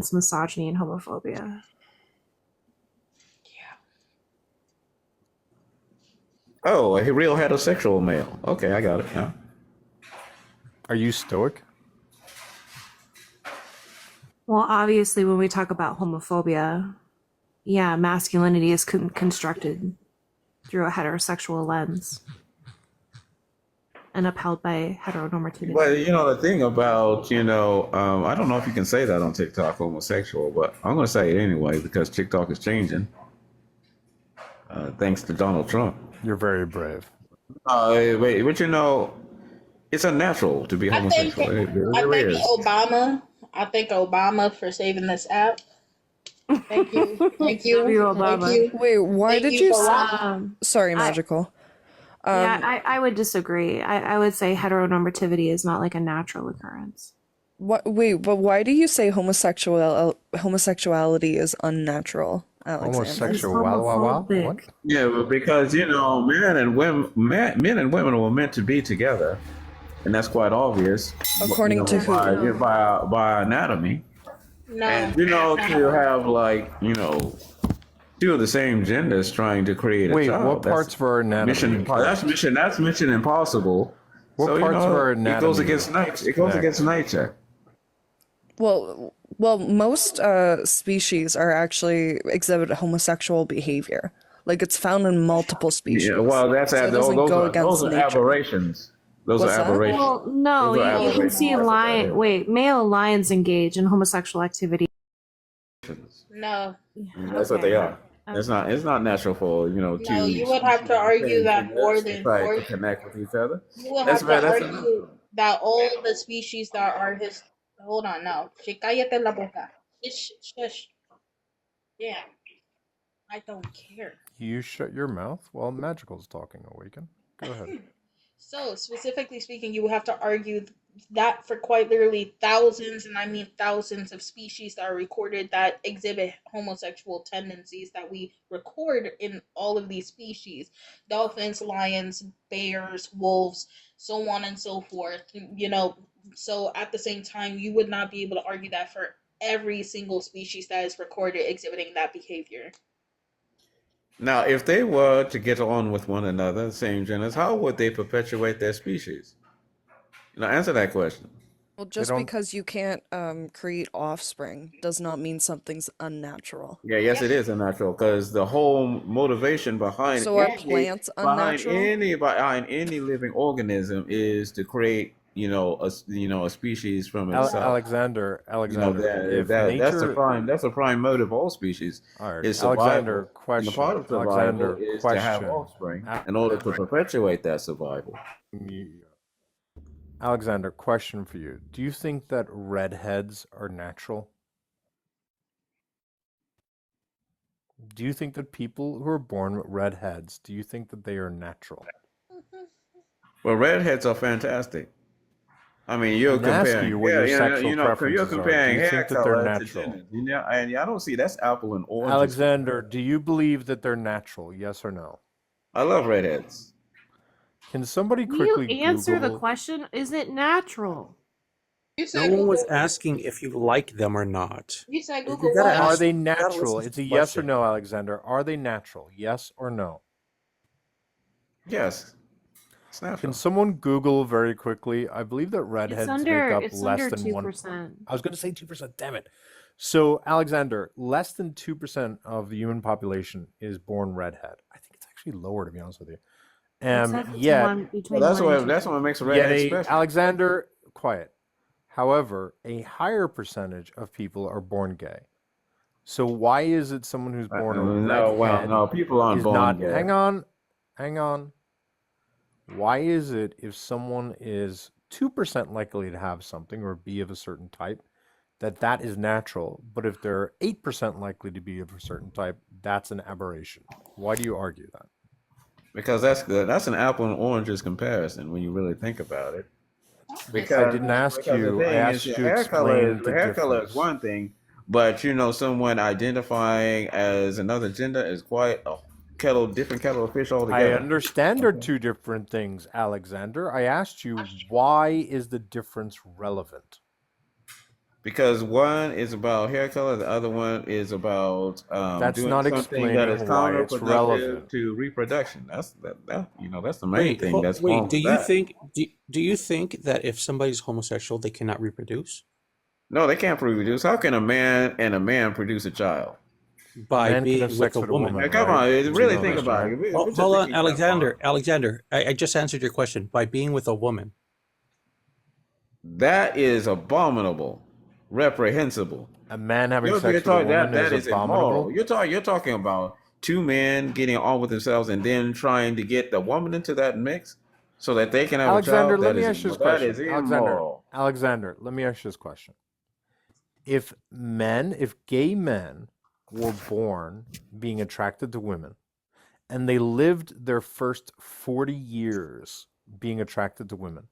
It's misogyny and homophobia. Oh, a real heterosexual male. Okay, I got it. Yeah. Are you stoic? Well, obviously, when we talk about homophobia, yeah, masculinity is constructed through a heterosexual lens and upheld by heteronormativity. But the thing about I don't know if you can say that on TikTok, homosexual, but I'm going to say it anyway because TikTok is changing, thanks to Donald Trump. You're very brave. Wait, but it's unnatural to be homosexual. It really is. I thank Obama for saving this app. Thank you. Thank you. Love you, Obama. Thank you. Wait, why Thank did you you for say... Sorry, Magical. Yeah, I would disagree. I would say heteronormativity is not like a natural occurrence. Wait, but why do you say homosexuality is unnatural, Alexander? Homosexual. Wow. What? Yeah, but because men and women were meant to be together, and that's quite obvious. According to who? By anatomy. No. And to have two of the same genders trying to create a Wait, child. what parts of our anatomy? That's mission impossible. What parts of our anatomy? It goes against nature. It goes against nature. Well, most species are actually exhibit homosexual behavior. Like it's found in multiple species. Yeah, well, that's so those are nature. aberrations. Those What's are that? aberrations. Well, no, you can see male lions engage in homosexual activity. No. That's what they are. It's not natural for two. No, you would have to argue that more than to connect with each other. You would have to argue that all the species that are his. Hold on, no. Cállate la boca. Shush. Yeah. I don't care. You shut your mouth while Magical's talking, Awaken. Go ahead. So, specifically speaking, you would have to argue that for quite literally thousands, and I mean thousands of species that are recorded that exhibit homosexual tendencies that we record in all of these species. Dolphins, lions, bears, wolves, so on and so forth. So at the same time, you would not be able to argue that for every single species that is recorded exhibiting that behavior. Now, if they were to get on with one another, the same genders, how would they perpetuate their species? Answer that question. Well, just because you can't create offspring does not mean something's unnatural. Yes, it is unnatural because the whole motivation behind plants unnatural? behind any living organism is to create a species from itself. Alexander, that's the prime motive of all species. All right. Is survival. Alexander, question. Part of survival is to have offspring in order to perpetuate that survival. Alexander, question for you. Do you think that redheads are natural? Do you think that people who are born with redheads, do you think that they are natural? Well, redheads are fantastic. I mean, you're comparing. You're comparing hair color to gender. And I don't see that's apple and orange. Alexander, do you believe that they're natural? Yes or no? I love redheads. Can somebody quickly you answer Google... the question? Is it natural? No one was asking if you like them or not. You said Google. Are they natural? It's a yes or no, Alexander. Are they natural? Yes or no? Yes. It's natural. Can someone Google very quickly? I believe that redheads make up less than 2%. I was going to say 2%. Damn it. So, Alexander, less than 2% of the human population is born redhead. I think it's actually lower, to be honest with you. That's what makes a redhead special. Alexander, quiet. However, a higher percentage of people are born gay. So why is it someone who's born people aren't born gay. Hang on. Why is it if someone is 2% likely to have something or be of a certain type, that is natural, but if they're 8% likely to be of a certain type, that's an aberration? Why do you argue that? Because that's good. That's an apple and oranges comparison when you really think about it. Because I didn't ask you. I asked you to explain the hair color is one thing, but someone identifying as another gender is quite a different kettle of fish altogether. I understand they're two different things, Alexander. I asked you, why is the difference relevant? because one is about hair color, the other one is about That's doing not something that is explaining why it's counterproductive relevant. to reproduction. That's the main Wait, thing that's wait. wrong Do with you that. think do you think that if somebody's homosexual, they cannot reproduce No, they can't reproduce. How can a man and a man produce a child? A by man can have being with sex a with a woman? woman, Now, come right? on, You really know think this, about right? it. If we're just Hold on, thinking that far, Alexander. I just answered your question. By being with a woman. that is abominable, reprehensible. A man having You're sex with a talking woman that is is immoral. abominable. You're talking about two men getting on with themselves and then trying to get the woman into that mix so that they can have a Alexander, child. let me ask you this That is question. immoral. Alexander, let me ask you this question. If gay men were born being attracted to women and they lived their first 40 years being attracted to women,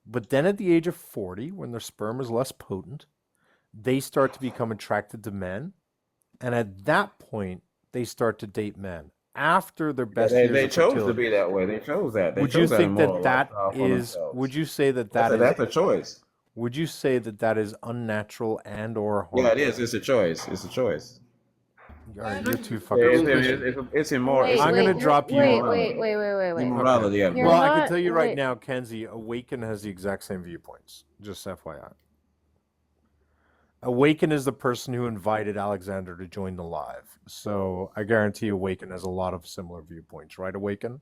but then at the age of 40, when their sperm is less potent, they start to become attracted to men, and at that point, they start to date men after their Yeah, best years they of chose to fertility. be that way. They chose that. They Would you chose that think that immoral lifestyle for themselves. would you say that that is, That's a choice. would you say that that is unnatural and or Yeah, it harmful? is. It's a choice. It's a choice. All right, you're too It's, fucking it's immoral. Wait, It's I'm wait, gonna wait, drop you wait, on. wait, wait, wait, wait, wait. immorality. Okay. You're Well, I not. can tell you right Wait. now, Kenzie, Awaken has the exact same viewpoints. Just FYI. Awaken is the person who invited Alexander to join the live. So I guarantee Awaken has a lot of similar viewpoints, right, Awaken?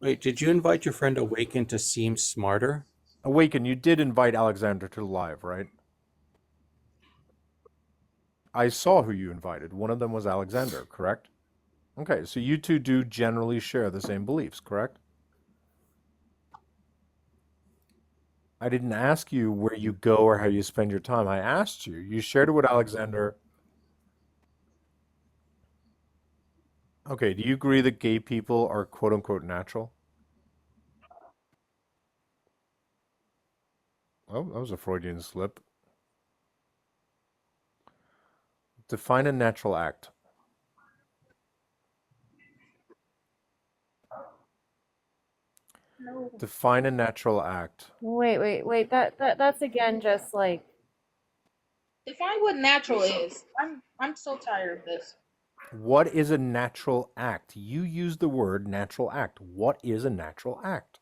Wait, did you invite your friend Awaken to seem smarter? Awaken, you did invite Alexander to the live, right? I saw who you invited. One of them was Alexander, correct? Okay, so you two do generally share the same beliefs, correct? I didn't ask you where you go or how you spend your time. I asked you. You shared it with Alexander. Okay, do you agree that gay people are quote unquote natural? Oh, that was a Freudian slip. Define a natural act. No. Define a natural act. Wait. That's again just like Define what natural is. I'm so tired of this. What is a natural act? You use the word natural act. What is a natural act?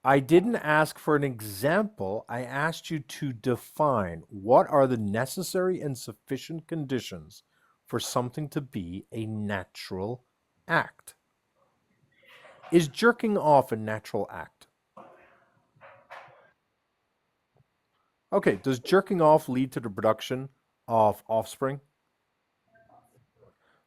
I didn't ask for an example. I asked you to define what are the necessary and sufficient conditions for something to be a natural act. Is jerking off a natural act? Okay, does jerking off lead to the production of offspring?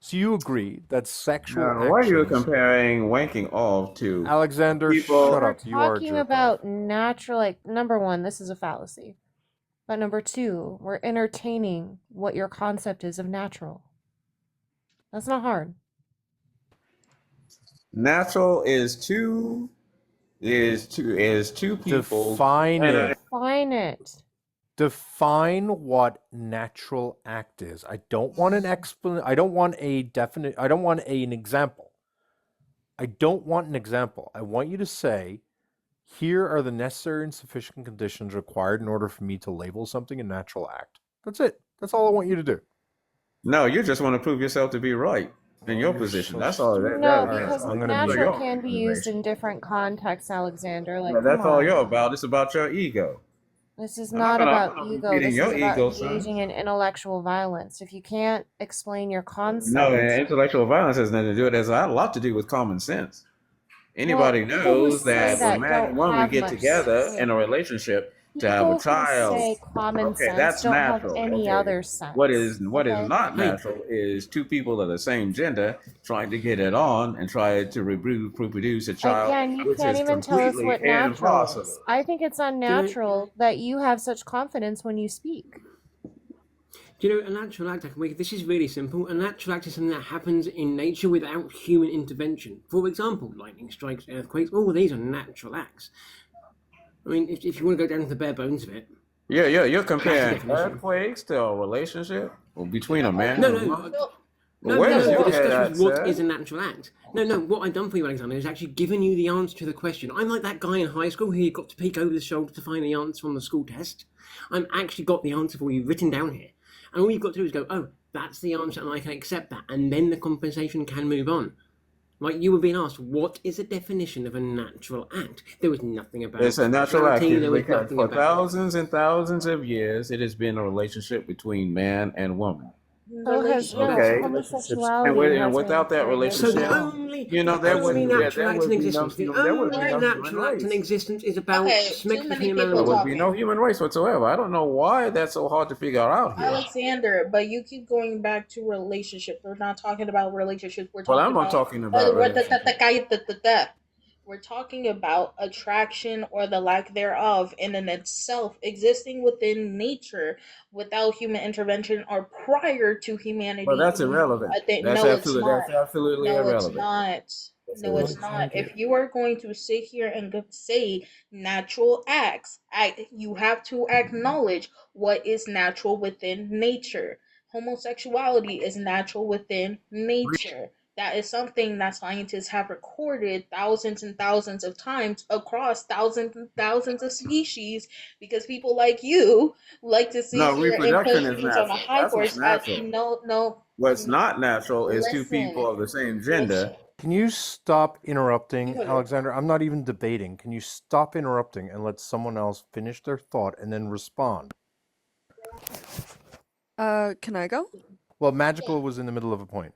So you agree that sexual Now, why are you actions... comparing wanking off to Alexander, people? shut we're up. You are a talking jerk about off. natural. Like number one, this is a fallacy. But number two, we're entertaining what your concept is of natural. That's not hard. Natural is two people. Define it. Define it. Define what natural act is. I don't want an I don't want a definite. I don't want an example. I don't want an example. I want you to say, here are the necessary and sufficient conditions required in order for me to label something a natural act. That's it. That's all I want you to do. No, you just want to prove yourself to be right in your You're position. so That's all. stupid. No, All right, because I'm gonna mute natural you. can be used in different contexts, Alexander. Like, Yeah, come that's all on. you're about. It's about your ego. This is I'm not I'm about not ego. repeating This your is about ego, son. engaging in intellectual violence. If you can't explain your No, concept, intellectual violence has nothing to do with it. It has a lot to do with common sense. well, Anybody people who knows say that when that man and don't woman have get much. together Wait, in a relationship to have a people who child, say common okay, sense that's don't have natural. any Okay, other what sense. is Okay? not Hey, natural is two people of the same gender trying to get it on and try to reproduce a child, Again, you which can't is even tell us completely what natural is. impossible. I think it's unnatural that you have such confidence when you speak. Do you know, a natural act, this is really simple. A natural act is something that happens in nature without human intervention. For example, lightning strikes, earthquakes, all of these are natural acts. I mean, if you want to go down to the bare bones of it. Yeah, you're That's the comparing definition. earthquakes to a relationship between a man No, and a no. woman. Well, where does The your head discussion at, was what sir? is a natural act. No. What I've done for you, Alexander, is actually given you the answer to the question. I'm like that guy in high school who you got to peek over the shoulder to find the answer on the school test. I'm actually got the answer for you written down here, and all you've got to do is go, oh, that's the answer, and I can accept that, and then the conversation can move on. Like you were being asked, what is a definition of a natural act? There was nothing about It's a natural act. sexuality, there was nothing For about thousands and thousands of years, it has been a relationship between man and woman. So has Okay. homosexuality And without that So relationship, the only there would natural act in be no, existence, the there would be only no human natural act in race. existence is about Okay, sex too many between a man and a people There woman. would be no human race whatsoever. I don't know why that's so hard to figure out here. Alexander, but you keep going back to relationships. We're not talking about relationships. We're Well, talking I'm not about talking about relationships. we're talking about attraction or the lack thereof in and itself existing within nature without human intervention or prior to humanity. Well, that's irrelevant. No, it's not. That's absolutely No, it's irrelevant. not. No, it's not. If you are going to sit here and say natural acts, you have to acknowledge what is natural within nature. Homosexuality is natural within nature. That is something that scientists have recorded thousands and thousands of times across thousands and thousands of species because people like you like to sit No, here and put reproduction is humans on a natural. high That's what's horse as natural. no. What's not natural is two Listen. people of the same gender. Can you stop interrupting, Yeah. Alexander? I'm not even debating. Can you stop interrupting and let someone else finish their thought and then respond? Can I go? Well, Magical was in the middle of a point.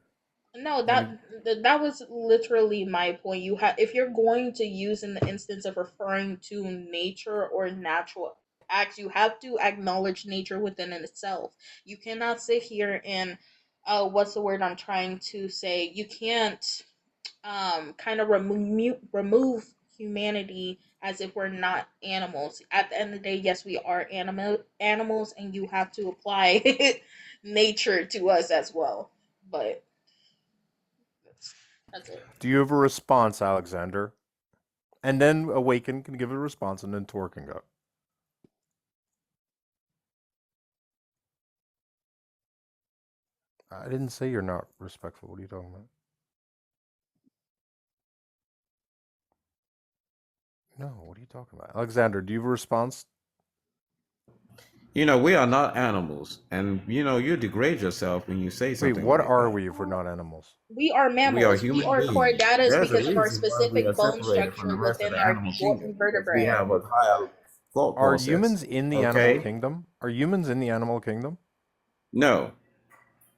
No, that was literally my point. If you're going to use in the instance of referring to nature or natural acts, you have to acknowledge nature within itself. You cannot sit here and what's the word I'm trying to say? You can't kind of remove humanity as if we're not animals. At the end of the day, yes, we are animals, and you have to apply nature to us as well. But that's it. Do you have a response, Alexander? And then Awaken can give a response, and then Tor can go. I didn't say you're not respectful. What are you talking about? No, what are you talking about? Alexander, do you have a response? We are not animals, and you degrade yourself when you say something. Wait, what like are that. we if we're not animals? We are mammals. We are human beings. chordatas There's because a of our reason why we specific are bone separated from structure the rest of within the our animal kingdom. vertebrae. We have a higher thought Are process. humans in the animal kingdom? Are humans in the animal kingdom? No.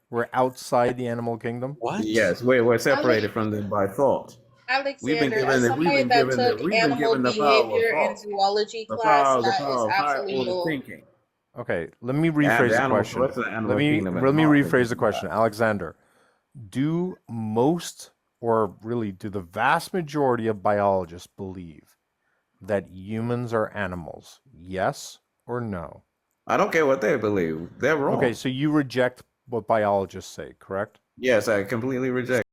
We're outside the animal kingdom? What? Yes, we're separated from them by thought. Alexander, as somebody that took animal behavior in zoology class, that is absolutely bull. Thinking. Okay, let me rephrase the question. Let me rephrase the question. Alexander, do most, or really do the vast majority of biologists believe that humans are animals? Yes or no? I don't care what they believe. They're wrong. Okay, so you reject what biologists say, correct? Yes, I completely reject.